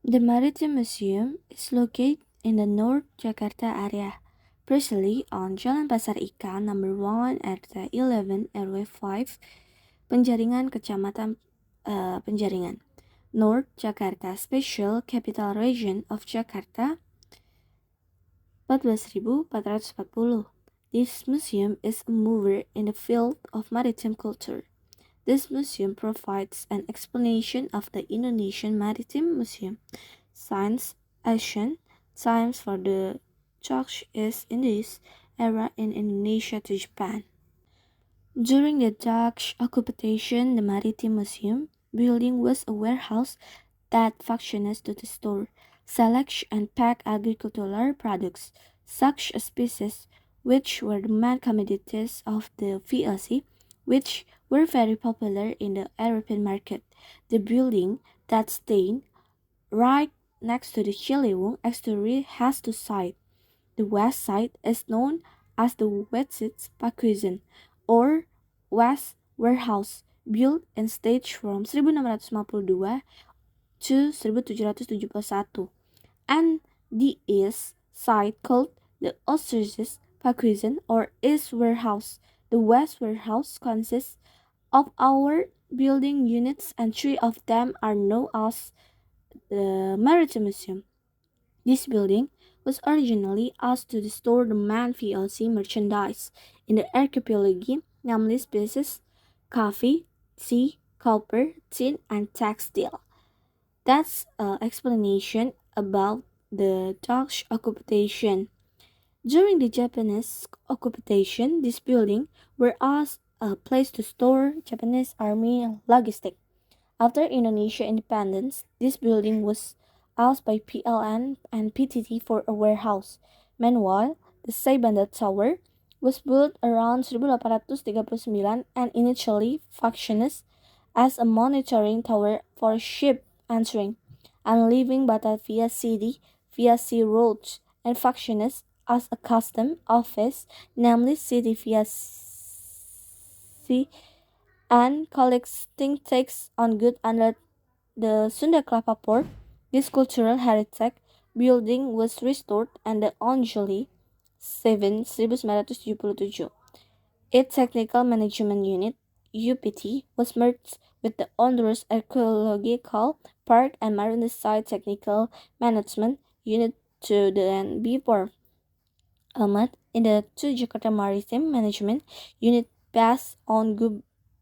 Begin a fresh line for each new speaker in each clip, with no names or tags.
The Maritime Museum is located in the North Jakarta area, precisely on Jalan Pasar Ikan number 1 RT 11 RW 5, Penjaringan Kecamatan Penjaringan, North Jakarta Special Capital Region of Jakarta, 14.440. This museum is a mover in the field of maritime culture. This museum provides an explanation of the Indonesian Maritime Museum since ancient times for the Dutch East Indies era in Indonesia to Japan. During the Dutch occupation, the Maritime Museum building was a warehouse that functioned to store, select, and pack agricultural products, such as spices, which were the main commodities of the VLC, which were very popular in the European market. The building that stayed right next to the Ciliwung estuary has two sides. The west side is known as the Wetsit Pakuzen or West Warehouse, built and staged from 1652 to 1771, and the east side called the Ostriches Pakuzen or East Warehouse. The West Warehouse consists of our building units, and three of them are known as the Maritime Museum. This building was originally asked to store the main VLC merchandise in the archipelago, namely spices, coffee, tea, copper, tin, and textile. That's an explanation about the Dutch occupation. During the Japanese occupation, this building was as a place to store Japanese army logistics. After Indonesia independence, this building was used by PLN and PTT for a warehouse. Meanwhile, the Saibanda Tower was built around 1839 and initially functioned as a monitoring tower for ship entering and leaving Batavia City via sea roads, and functioned as a custom office, namely City via sea, and collecting tax on goods under the Sunda Kelapa port. This cultural heritage building was restored and on July 7, 1977. Its technical management unit, UPT, was merged with the Honduras Archaeological Park and Marine Site Technical Management Unit to then be formed in the two Jakarta Maritime Management Unit based on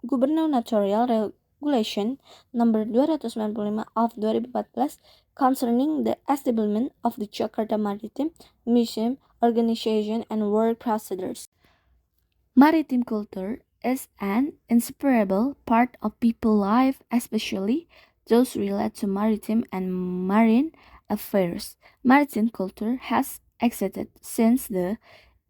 gubernatorial regulation number 295 of 2014 concerning the establishment of the Jakarta Maritime Museum organization and work procedures. Maritime culture is an inseparable part of people's life, especially those related to maritime and marine affairs. Maritime culture has existed since the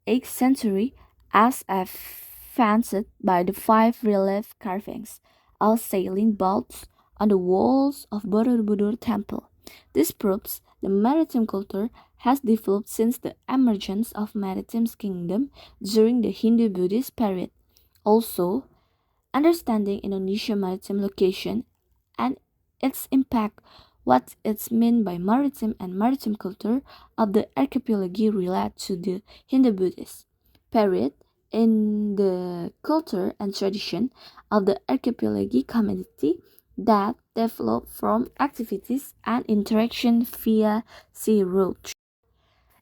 8th century as advanced by the five relief carvings of sailing boats on the walls of Borobudur Temple. This proves the maritime culture has developed since the emergence of maritime kingdom during the Hindu-Buddhist period. Also, understanding Indonesian maritime location and its impact, what it's meant by maritime and maritime culture of the archipelago relate to the Hindu-Buddhist period in the culture and tradition of the archipelago community that developed from activities and interaction via sea routes.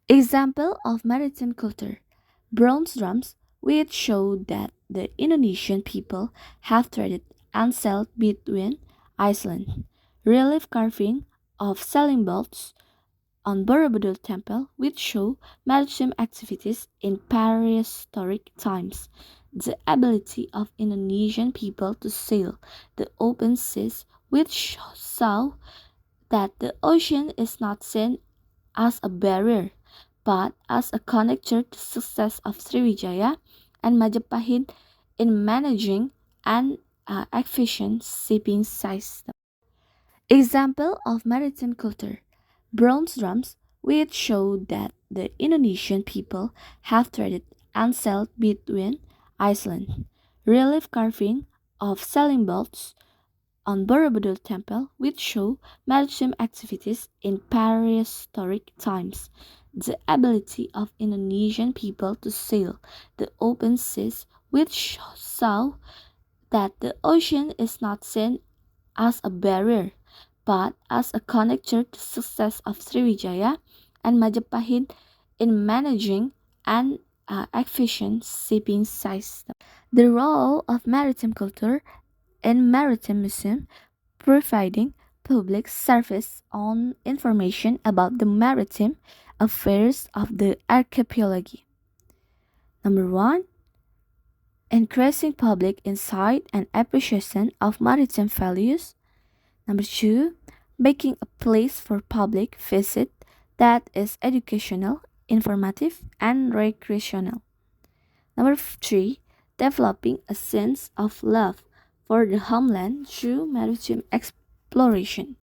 Example of maritime culture: bronze drums, which show that the Indonesian people have traded and sailed between Iceland. Relief carving of sailing boats on Borobudur Temple, which show maritime activities in prehistoric times. The ability of Indonesian people to sail the open seas, which show that the ocean is not seen as a barrier, but as a connector to success of Sriwijaya and Majapahit in managing an efficient shipping system. Example of maritime culture: bronze drums, which show that the Indonesian people have traded and sailed between Iceland. Relief carving of sailing boats on Borobudur Temple, which show maritime activities in prehistoric times. The ability of Indonesian people to sail the open seas, which saw that the ocean is not seen as a barrier, but as a connector to success of Sriwijaya and Majapahit in managing an efficient shipping system. The role of maritime culture in maritime museum providing public service on information about the maritime affairs of the archipelago. Number one, increasing public insight and appreciation of maritime values. Number two, making a place for public visit that is educational, informative, and recreational. Number three, developing a sense of love for the homeland through maritime exploration.